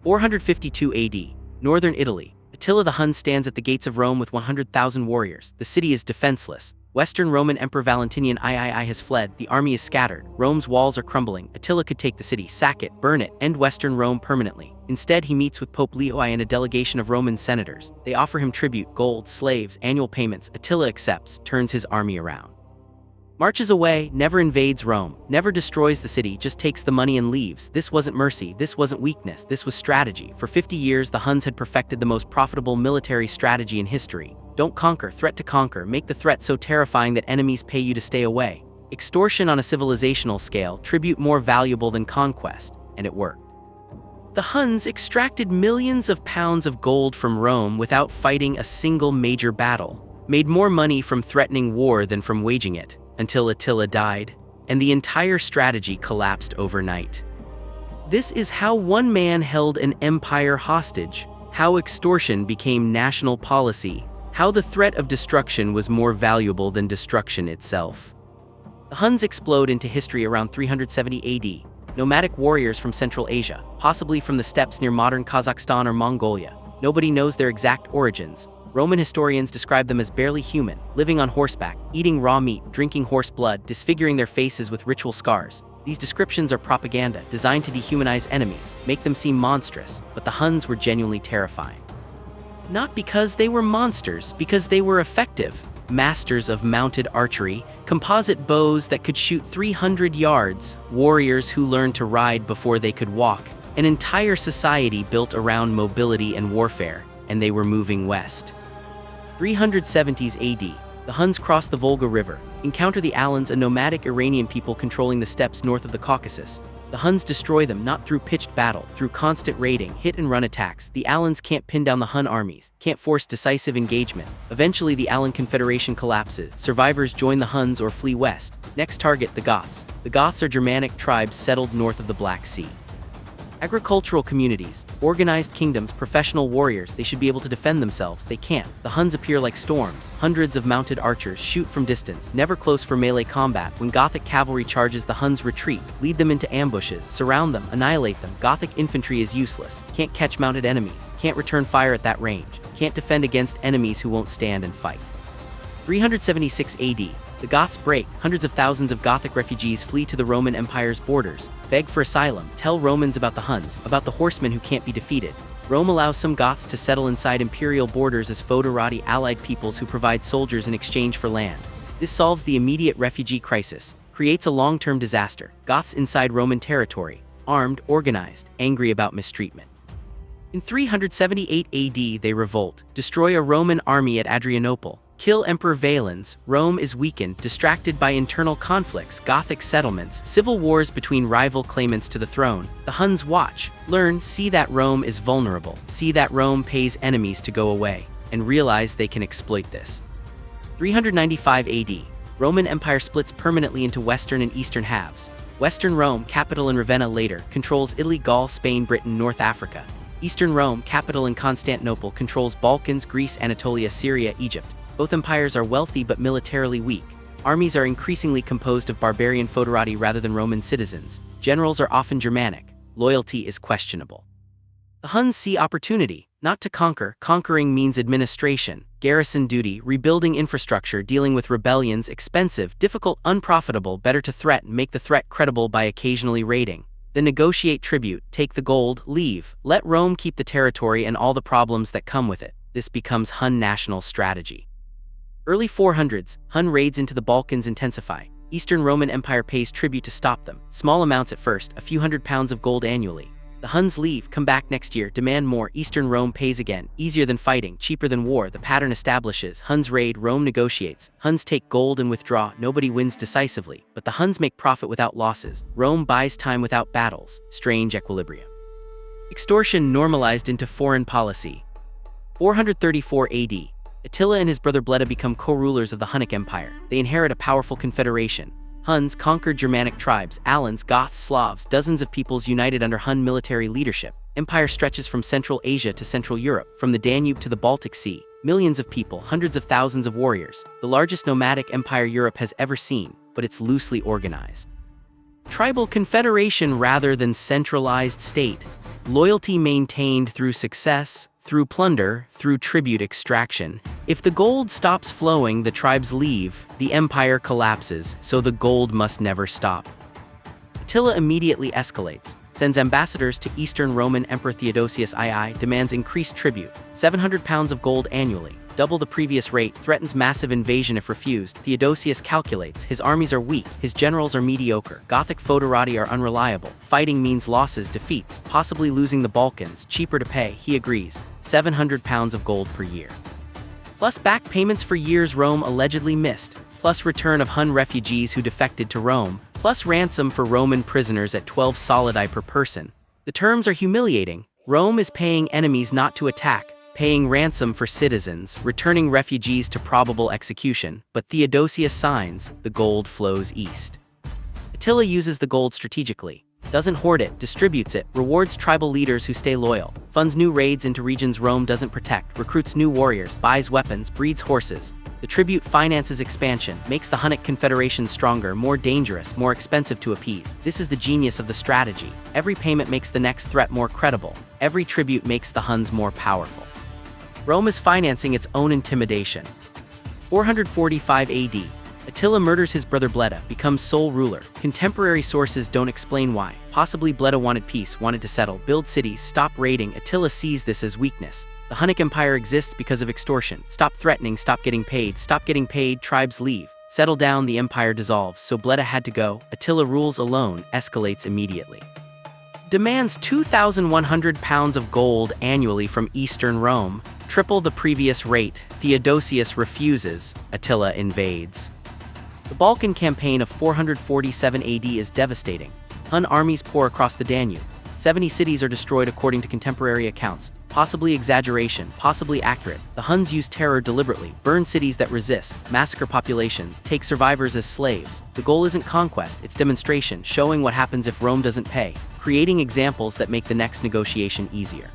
452 AD, northern Italy. Attila the Hun stands at the gates of Rome with 100,000 warriors. The city is defenseless. Western Roman Emperor Valentinian III has fled, the army is scattered, Rome's walls are crumbling. Attila could take the city, sack it, burn it, end Western Rome permanently. Instead, he meets with Pope Leo I and a delegation of Roman senators. They offer him tribute, gold, slaves, annual payments. Attila accepts, turns his army around. Marches away, never invades Rome, never destroys the city, just takes the money and leaves. This wasn't mercy, this wasn't weakness, this was strategy. For 50 years, the Huns had perfected the most profitable military strategy in history. Don't conquer, threat to conquer, make the threat so terrifying that enemies pay you to stay away. Extortion on a civilizational scale, tribute more valuable than conquest, and it worked. The Huns extracted millions of pounds of gold from Rome without fighting a single major battle, made more money from threatening war than from waging it, until Attila died, and the entire strategy collapsed overnight. This is how one man held an empire hostage, how extortion became national policy, how the threat of destruction was more valuable than destruction itself. The Huns explode into history around 370 AD, nomadic warriors from Central Asia, possibly from the steppes near modern Kazakhstan or Mongolia. Nobody knows their exact origins. Roman historians describe them as barely human, living on horseback, eating raw meat, drinking horse blood, disfiguring their faces with ritual scars. These descriptions are propaganda, designed to dehumanize enemies, make them seem monstrous, but the Huns were genuinely terrifying. Not because they were monsters, because they were effective. Masters of mounted archery, composite bows that could shoot 300 yards, warriors who learned to ride before they could walk, an entire society built around mobility and warfare, and they were moving west. 370s AD, the Huns cross the Volga River, encounter the Alans, a nomadic Iranian people controlling the steppes north of the Caucasus. The Huns destroy them not through pitched battle, through constant raiding, hit-and-run attacks. The Alans can't pin down the Hun armies, can't force decisive engagement. Eventually, the Alan Confederation collapses. Survivors join the Huns or flee west. Next target, the Goths. The Goths are Germanic tribes settled north of the Black Sea. Agricultural communities, organized kingdoms, professional warriors, they should be able to defend themselves. They can't. The Huns appear like storms. Hundreds of mounted archers shoot from distance, never close for melee combat. When Gothic cavalry charges, the Huns retreat, lead them into ambushes, surround them, annihilate them. Gothic infantry is useless, can't catch mounted enemies, can't return fire at that range, can't defend against enemies who won't stand and fight. 376 AD. The Goths break. Hundreds of thousands of Gothic refugees flee to the Roman Empire's borders, beg for asylum, tell Romans about the Huns, about the horsemen who can't be defeated. Rome allows some Goths to settle inside imperial borders as foederati, allied peoples who provide soldiers in exchange for land. This solves the immediate refugee crisis, creates a long-term disaster. Goths inside Roman territory, armed, organized, angry about mistreatment. In 378 AD, they revolt, destroy a Roman army at Adrianople, kill Emperor Valens. Rome is weakened, distracted by internal conflicts, Gothic settlements, civil wars between rival claimants to the throne. The Huns watch, learn, see that Rome is vulnerable, see that Rome pays enemies to go away, and realize they can exploit this. 395 AD, Roman Empire splits permanently into western and eastern halves. Western Rome, capital in Ravenna later, controls Italy, Gaul, Spain, Britain, North Africa. Eastern Rome, capital in Constantinople, controls Balkans, Greece, Anatolia, Syria, Egypt. Both empires are wealthy but militarily weak. Armies are increasingly composed of barbarian foederati rather than Roman citizens. Generals are often Germanic. Loyalty is questionable. The Huns see opportunity, not to conquer. Conquering means administration, garrison duty, rebuilding infrastructure, dealing with rebellions, expensive, difficult, unprofitable. Better to threaten, make the threat credible by occasionally raiding. Then negotiate tribute, take the gold, leave. Let Rome keep the territory and all the problems that come with it. This becomes Hun national strategy. Early 400s, Hun raids into the Balkans intensify. Eastern Roman Empire pays tribute to stop them. Small amounts at first, a few £100s of gold annually. The Huns leave, come back next year, demand more. Eastern Rome pays again. Easier than fighting, cheaper than war. The pattern establishes. Huns raid, Rome negotiates. Huns take gold and withdraw. Nobody wins decisively, but the Huns make profit without losses. Rome buys time without battles. Strange equilibrium. Extortion normalized into foreign policy. 434 AD. Attila and his brother Bleda become co-rulers of the Hunnic Empire. They inherit a powerful confederation. Huns conquered Germanic tribes, Alans, Goths, Slavs, dozens of peoples united under Hun military leadership. Empire stretches from Central Asia to Central Europe, from the Danube to the Baltic Sea. Millions of people, hundreds of thousands of warriors. The largest nomadic empire Europe has ever seen, but it's loosely organized. Tribal confederation rather than centralized state. Loyalty maintained through success, through plunder, through tribute extraction. If the gold stops flowing, the tribes leave, the empire collapses, so the gold must never stop. Attila immediately escalates, sends ambassadors to Eastern Roman Emperor Theodosius II, demands increased tribute, 700 pounds of gold annually, double the previous rate, threatens massive invasion if refused. Theodosius calculates, his armies are weak, his generals are mediocre, Gothic foederati are unreliable, fighting means losses, defeats, possibly losing the Balkans, cheaper to pay, he agrees, 700 pounds of gold per year. Plus back payments for years Rome allegedly missed, plus return of Hun refugees who defected to Rome, plus ransom for Roman prisoners at 12 solidi per person. The terms are humiliating. Rome is paying enemies not to attack, paying ransom for citizens, returning refugees to probable execution, but Theodosius signs, the gold flows east. Attila uses the gold strategically, doesn't hoard it, distributes it, rewards tribal leaders who stay loyal, funds new raids into regions Rome doesn't protect, recruits new warriors, buys weapons, breeds horses. The tribute finances expansion, makes the Hunnic Confederation stronger, more dangerous, more expensive to appease. This is the genius of the strategy. Every payment makes the next threat more credible. Every tribute makes the Huns more powerful. Rome is financing its own intimidation. 445 AD. Attila murders his brother Bleda, becomes sole ruler. Contemporary sources don't explain why. Possibly Bleda wanted peace, wanted to settle, build cities, stop raiding. Attila sees this as weakness. The Hunnic Empire exists because of extortion. Stop threatening, stop getting paid, tribes leave. Settle down, the empire dissolves, so Bleda had to go. Attila rules alone, escalates immediately. Demands 2,100 pounds of gold annually from Eastern Rome, triple the previous rate. Theodosius refuses. Attila invades. The Balkan campaign of 447 AD is devastating. Hun armies pour across the Danube. 70 cities are destroyed according to contemporary accounts. Possibly exaggeration, possibly accurate. The Huns use terror deliberately, burn cities that resist, massacre populations, take survivors as slaves. The goal isn't conquest, it's demonstration, showing what happens if Rome doesn't pay, creating examples that make the next negotiation easier.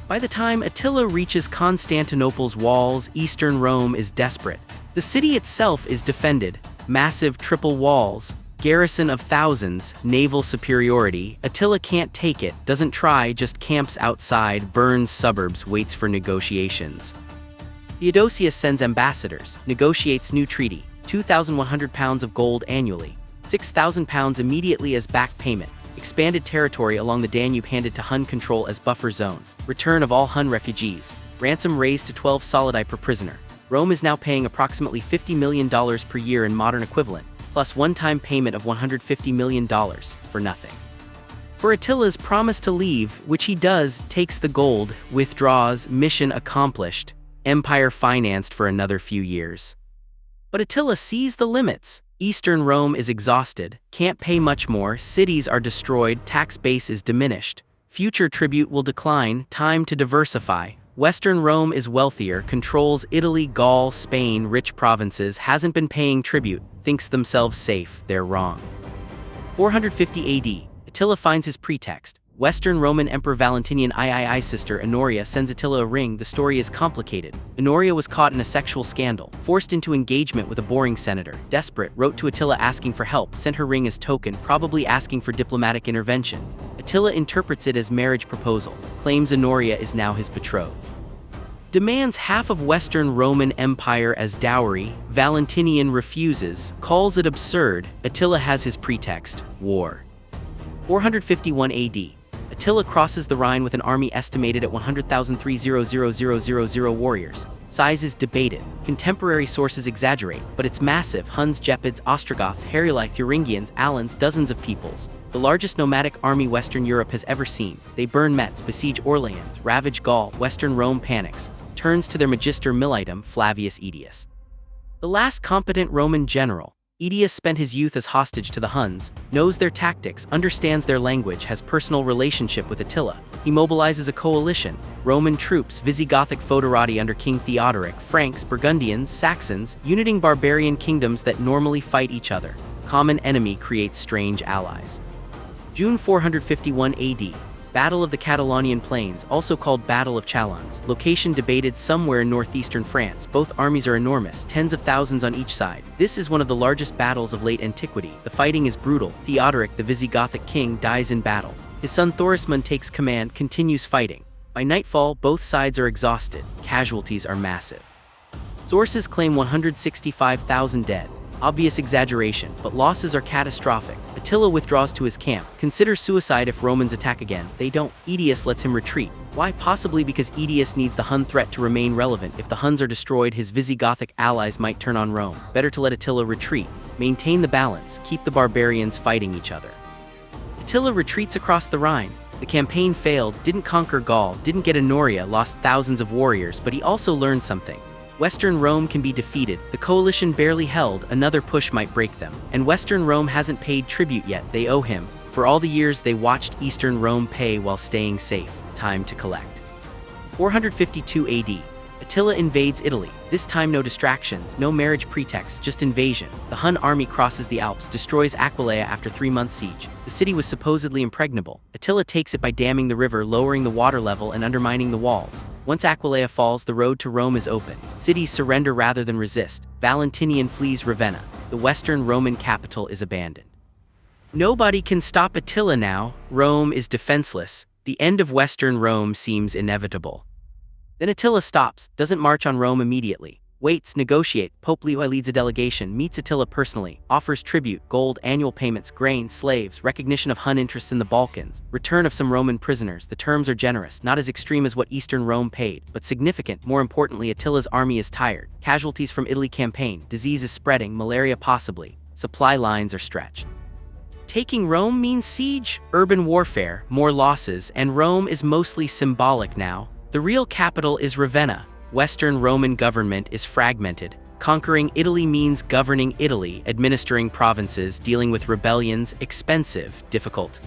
By the time Attila reaches Constantinople's walls, Eastern Rome is desperate. The city itself is defended, massive triple walls, garrison of thousands, naval superiority. Attila can't take it, doesn't try, just camps outside, burns suburbs, waits for negotiations. Theodosius sends ambassadors, negotiates new treaty, 2,100 pounds of gold annually, 6,000 pounds immediately as back payment, expanded territory along the Danube handed to Hun control as buffer zone, return of all Hun refugees, ransom raised to 12 solidi per prisoner. Rome is now paying approximately $50 million per year in modern equivalent, plus one-time payment of $150 million for nothing. For Attila's promise to leave, which he does, takes the gold, withdraws, mission accomplished, empire financed for another few years. But Attila sees the limits. Eastern Rome is exhausted, can't pay much more, cities are destroyed, tax base is diminished, future tribute will decline, time to diversify. Western Rome is wealthier, controls Italy, Gaul, Spain, rich provinces, hasn't been paying tribute, thinks themselves safe, they're wrong. 450 AD, Attila finds his pretext. Western Roman Emperor Valentinian III's sister Honoria sends Attila a ring. The story is complicated. Honoria was caught in a sexual scandal, forced into engagement with a boring senator. Desperate, wrote to Attila asking for help, sent her ring as token, probably asking for diplomatic intervention. Attila interprets it as marriage proposal, claims Honoria is now his betrothed. Demands half of Western Roman Empire as dowry. Valentinian refuses, calls it absurd. Attila has his pretext, war. 451 AD. Attila crosses the Rhine with an army estimated at 100,000 warriors. Size is debated. Contemporary sources exaggerate, but it's massive. Huns, Gepids, Ostrogoths, Heruli, Thuringians, Alans, dozens of peoples. The largest nomadic army Western Europe has ever seen. They burn Metz, besiege Orleans, ravage Gaul. Western Rome panics, turns to their magister militum, Flavius Aetius. The last competent Roman general. Aetius spent his youth as hostage to the Huns, knows their tactics, understands their language, has personal relationship with Attila. He mobilizes a coalition, Roman troops, Visigothic foederati under King Theodoric, Franks, Burgundians, Saxons, uniting barbarian kingdoms that normally fight each other. Common enemy creates strange allies. June 451 AD. Battle of the Catalonian Plains, also called Battle of Chalons. Location debated, somewhere in northeastern France. Both armies are enormous, tens of thousands on each side. This is one of the largest battles of late antiquity. The fighting is brutal. Theodoric, the Visigothic king, dies in battle. His son Thorismund takes command, continues fighting. By nightfall, both sides are exhausted. Casualties are massive. Sources claim 165,000 dead. Obvious exaggeration, but losses are catastrophic. Attila withdraws to his camp, considers suicide if Romans attack again. They don't. Aetius lets him retreat. Why? Possibly because Aetius needs the Hun threat to remain relevant. If the Huns are destroyed, his Visigothic allies might turn on Rome. Better to let Attila retreat. Maintain the balance, keep the barbarians fighting each other. Attila retreats across the Rhine. The campaign failed, didn't conquer Gaul, didn't get Honoria, lost thousands of warriors, but he also learned something. Western Rome can be defeated. The coalition barely held, another push might break them. And Western Rome hasn't paid tribute yet, they owe him. For all the years they watched Eastern Rome pay while staying safe. Time to collect. 452 AD. Attila invades Italy. This time no distractions, no marriage pretext, just invasion. The Hun army crosses the Alps, destroys Aquileia after 3-month siege. The city was supposedly impregnable. Attila takes it by damming the river, lowering the water level and undermining the walls. Once Aquileia falls, the road to Rome is open. Cities surrender rather than resist. Valentinian flees Ravenna. The Western Roman capital is abandoned. Nobody can stop Attila now. Rome is defenseless. The end of Western Rome seems inevitable. Then Attila stops, doesn't march on Rome immediately. Waits, negotiates. Pope Leo leads a delegation, meets Attila personally, offers tribute, gold, annual payments, grain, slaves, recognition of Hun interests in the Balkans, return of some Roman prisoners. The terms are generous, not as extreme as what Eastern Rome paid, but significant. More importantly, Attila's army is tired. Casualties from Italy campaign, disease is spreading, malaria possibly. Supply lines are stretched. Taking Rome means siege, urban warfare, more losses, and Rome is mostly symbolic now. The real capital is Ravenna. Western Roman government is fragmented. Conquering Italy means governing Italy, administering provinces, dealing with rebellions, expensive, difficult.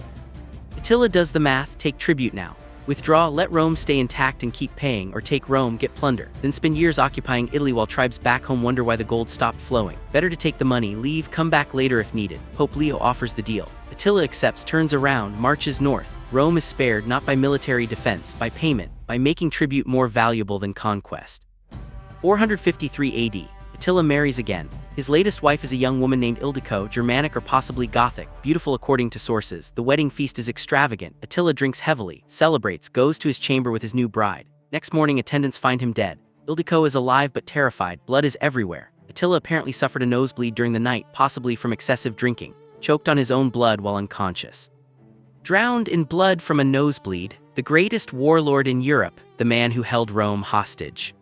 Attila does the math, take tribute now. Withdraw, let Rome stay intact and keep paying, or take Rome, get plunder. Then spend years occupying Italy while tribes back home wonder why the gold stopped flowing. Better to take the money, leave, come back later if needed. Pope Leo offers the deal. Attila accepts, turns around, marches north. Rome is spared not by military defense, by payment, by making tribute more valuable than conquest. 453 AD. Attila marries again. His latest wife is a young woman named Ildiko, Germanic or possibly Gothic, beautiful according to sources. The wedding feast is extravagant. Attila drinks heavily, celebrates, goes to his chamber with his new bride. Next morning attendants find him dead. Ildiko is alive but terrified, blood is everywhere. Attila apparently suffered a nosebleed during the night, possibly from excessive drinking. Choked on his own blood while unconscious. Drowned in blood from a nosebleed, the greatest warlord in Europe, the man who held Rome hostage.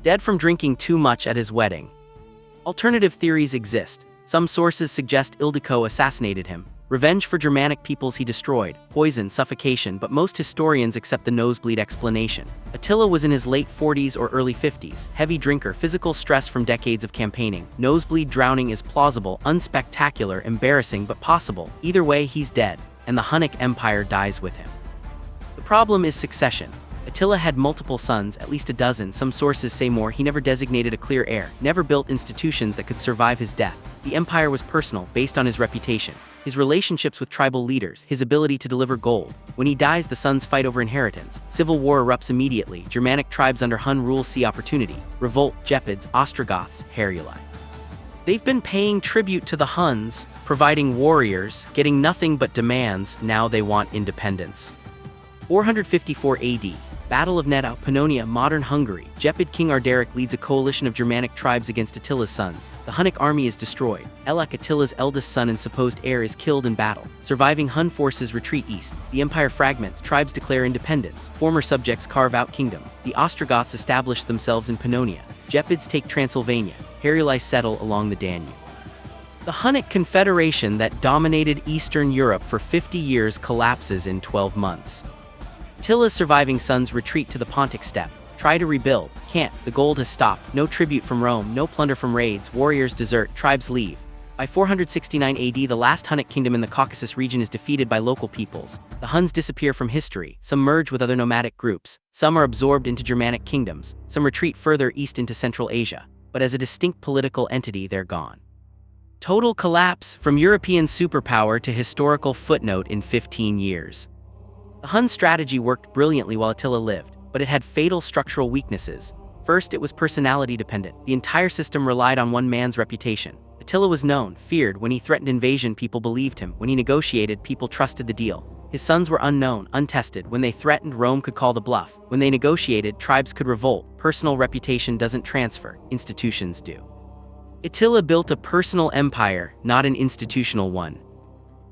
Dead from drinking too much at his wedding. Alternative theories exist. Some sources suggest Ildiko assassinated him. Revenge for Germanic peoples he destroyed, poison, suffocation, but most historians accept the nosebleed explanation. Attila was in his late 40s or early 50s, heavy drinker, physical stress from decades of campaigning. Nosebleed drowning is plausible, unspectacular, embarrassing, but possible. Either way, he's dead, and the Hunnic Empire dies with him. The problem is succession. Attila had multiple sons, at least a dozen, some sources say more. He never designated a clear heir, never built institutions that could survive his death. The empire was personal, based on his reputation, his relationships with tribal leaders, his ability to deliver gold. When he dies, the sons fight over inheritance. Civil war erupts immediately. Germanic tribes under Hun rule see opportunity. Revolt, Gepids, Ostrogoths, Heruli. They've been paying tribute to the Huns, providing warriors, getting nothing but demands. Now they want independence. 454 AD. Battle of Netta, Pannonia, modern Hungary. Gepid king Ardaric leads a coalition of Germanic tribes against Attila's sons. The Hunnic army is destroyed. Elek, Attila's eldest son and supposed heir, is killed in battle. Surviving Hun forces retreat east. The empire fragments. Tribes declare independence. Former subjects carve out kingdoms. The Ostrogoths establish themselves in Pannonia. Gepids take Transylvania. Heruli settle along the Danube. The Hunnic confederation that dominated Eastern Europe for 50 years collapses in 12 months. Attila's surviving sons retreat to the Pontic steppe, try to rebuild, can't, the gold has stopped, no tribute from Rome, no plunder from raids, warriors desert, tribes leave. By 469 AD, the last Hunnic kingdom in the Caucasus region is defeated by local peoples. The Huns disappear from history, some merge with other nomadic groups, some are absorbed into Germanic kingdoms, some retreat further east into Central Asia, but as a distinct political entity they're gone. Total collapse, from European superpower to historical footnote in 15 years. The Hun strategy worked brilliantly while Attila lived, but it had fatal structural weaknesses. First, it was personality dependent. The entire system relied on one man's reputation. Attila was known, feared. When he threatened invasion, people believed him. When he negotiated, people trusted the deal. His sons were unknown, untested. When they threatened, Rome could call the bluff. When they negotiated, tribes could revolt. Personal reputation doesn't transfer, institutions do. Attila built a personal empire, not an institutional one.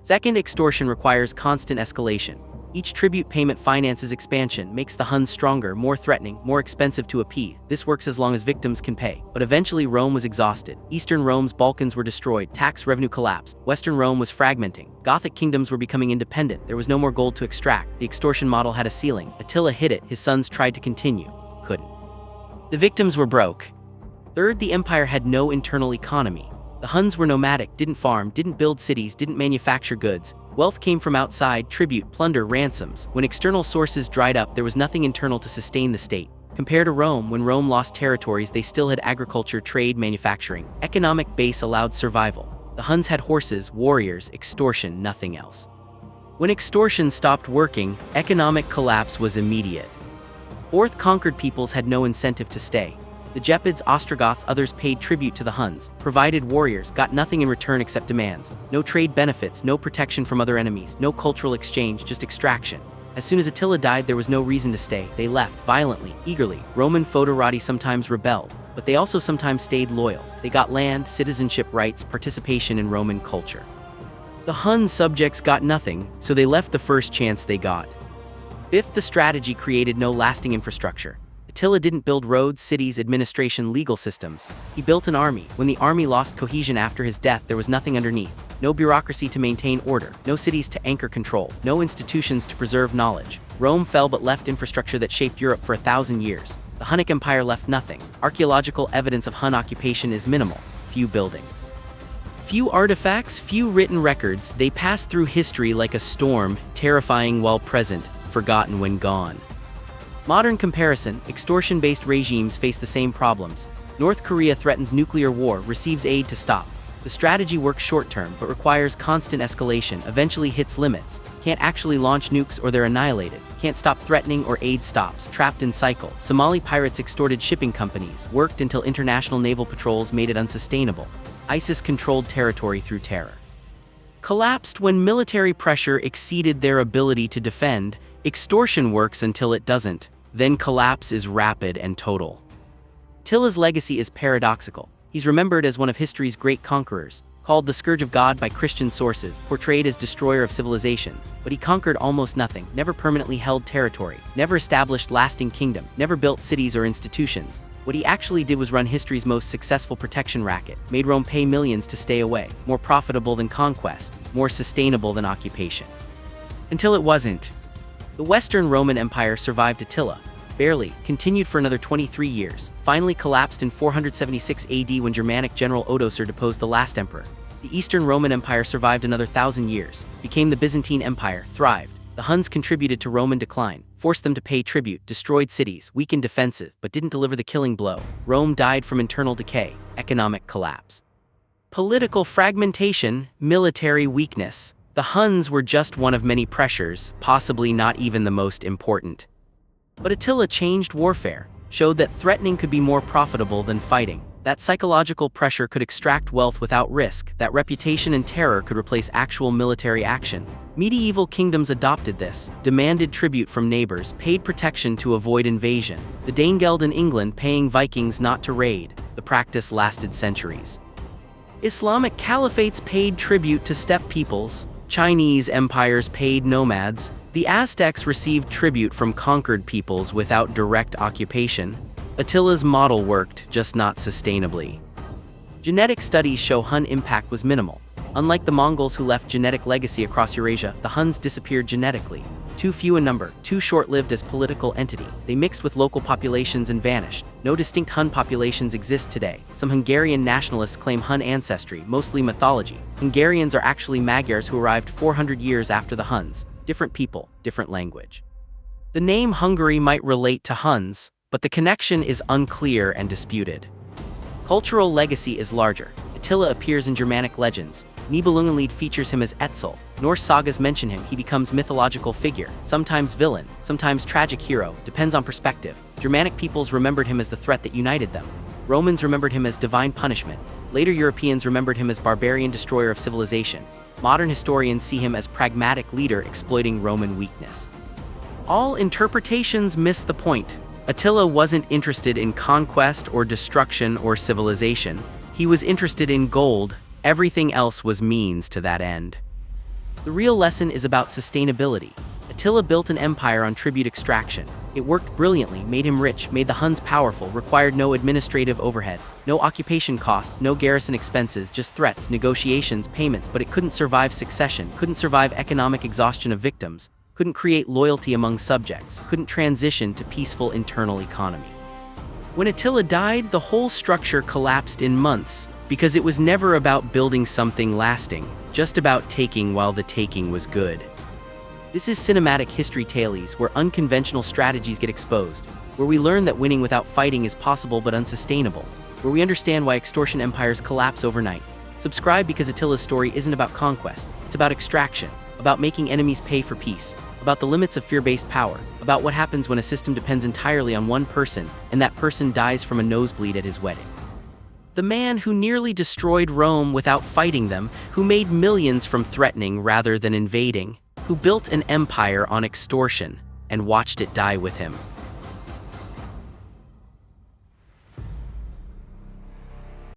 Second, extortion requires constant escalation. Each tribute payment finances expansion, makes the Huns stronger, more threatening, more expensive to appease. This works as long as victims can pay. But eventually Rome was exhausted. Eastern Rome's Balkans were destroyed, tax revenue collapsed. Western Rome was fragmenting. Gothic kingdoms were becoming independent. There was no more gold to extract. The extortion model had a ceiling. Attila hit it. His sons tried to continue. Couldn't. The victims were broke. Third, the empire had no internal economy. The Huns were nomadic, didn't farm, didn't build cities, didn't manufacture goods. Wealth came from outside, tribute, plunder, ransoms. When external sources dried up, there was nothing internal to sustain the state. Compared to Rome, when Rome lost territories, they still had agriculture, trade, manufacturing. Economic base allowed survival. The Huns had horses, warriors, extortion, nothing else. When extortion stopped working, economic collapse was immediate. Fourth, conquered peoples had no incentive to stay. The Gepids, Ostrogoths, others paid tribute to the Huns, provided warriors, got nothing in return except demands. No trade benefits, no protection from other enemies, no cultural exchange, just extraction. As soon as Attila died, there was no reason to stay. They left, violently, eagerly. Roman foederati sometimes rebelled, but they also sometimes stayed loyal. They got land, citizenship rights, participation in Roman culture. The Hun subjects got nothing, so they left the first chance they got. Fifth, the strategy created no lasting infrastructure. Attila didn't build roads, cities, administration, legal systems. He built an army. When the army lost cohesion after his death, there was nothing underneath. No bureaucracy to maintain order, no cities to anchor control, no institutions to preserve knowledge. Rome fell but left infrastructure that shaped Europe for 1,000 years. The Hunnic Empire left nothing. Archaeological evidence of Hun occupation is minimal. Few buildings. Few artifacts, few written records. They pass through history like a storm, terrifying while present, forgotten when gone. Modern comparison, extortion-based regimes face the same problems. North Korea threatens nuclear war, receives aid to stop. The strategy works short-term, but requires constant escalation, eventually hits limits. Can't actually launch nukes or they're annihilated. Can't stop threatening or aid stops, trapped in cycle. Somali pirates extorted shipping companies, worked until international naval patrols made it unsustainable. ISIS controlled territory through terror. Collapsed when military pressure exceeded their ability to defend. Extortion works until it doesn't. Then collapse is rapid and total. Attila's legacy is paradoxical. He's remembered as one of history's great conquerors, called the Scourge of God by Christian sources, portrayed as destroyer of civilization. But he conquered almost nothing, never permanently held territory, never established lasting kingdom, never built cities or institutions. What he actually did was run history's most successful protection racket, made Rome pay millions to stay away, more profitable than conquest, more sustainable than occupation. Until it wasn't. The Western Roman Empire survived Attila, barely, continued for another 23 years, finally collapsed in 476 AD when Germanic general Odoacer deposed the last emperor. The Eastern Roman Empire survived another 1,000 years, became the Byzantine Empire, thrived. The Huns contributed to Roman decline, forced them to pay tribute, destroyed cities, weakened defenses, but didn't deliver the killing blow. Rome died from internal decay, economic collapse. Political fragmentation, military weakness. The Huns were just one of many pressures, possibly not even the most important. But Attila changed warfare, showed that threatening could be more profitable than fighting, that psychological pressure could extract wealth without risk, that reputation and terror could replace actual military action. Medieval kingdoms adopted this, demanded tribute from neighbors, paid protection to avoid invasion. The Danegeld in England paying Vikings not to raid. The practice lasted centuries. Islamic caliphates paid tribute to steppe peoples. Chinese empires paid nomads. The Aztecs received tribute from conquered peoples without direct occupation. Attila's model worked, just not sustainably. Genetic studies show Hun impact was minimal. Unlike the Mongols who left genetic legacy across Eurasia, the Huns disappeared genetically. Too few in number, too short-lived as political entity. They mixed with local populations and vanished. No distinct Hun populations exist today. Some Hungarian nationalists claim Hun ancestry, mostly mythology. Hungarians are actually Magyars who arrived 400 years after the Huns. Different people, different language. The name Hungary might relate to Huns, but the connection is unclear and disputed. Cultural legacy is larger. Attila appears in Germanic legends. Nibelungenlied features him as Etzel. Norse sagas mention him. He becomes mythological figure, sometimes villain, sometimes tragic hero, depends on perspective. Germanic peoples remembered him as the threat that united them. Romans remembered him as divine punishment. Later Europeans remembered him as barbarian destroyer of civilization. Modern historians see him as pragmatic leader exploiting Roman weakness. All interpretations miss the point. Attila wasn't interested in conquest or destruction or civilization. He was interested in gold. Everything else was means to that end. The real lesson is about sustainability. Attila built an empire on tribute extraction. It worked brilliantly, made him rich, made the Huns powerful, required no administrative overhead, no occupation costs, no garrison expenses, just threats, negotiations, payments, but it couldn't survive succession, couldn't survive economic exhaustion of victims, couldn't create loyalty among subjects, couldn't transition to peaceful internal economy. When Attila died, the whole structure collapsed in months, because it was never about building something lasting, just about taking while the taking was good. This is cinematic history tales where unconventional strategies get exposed, where we learn that winning without fighting is possible but unsustainable, where we understand why extortion empires collapse overnight. Subscribe because Attila's story isn't about conquest, it's about extraction, about making enemies pay for peace, about the limits of fear-based power, about what happens when a system depends entirely on one person and that person dies from a nosebleed at his wedding. The man who nearly destroyed Rome without fighting them, who made millions from threatening rather than invading, who built an empire on extortion and watched it die with him.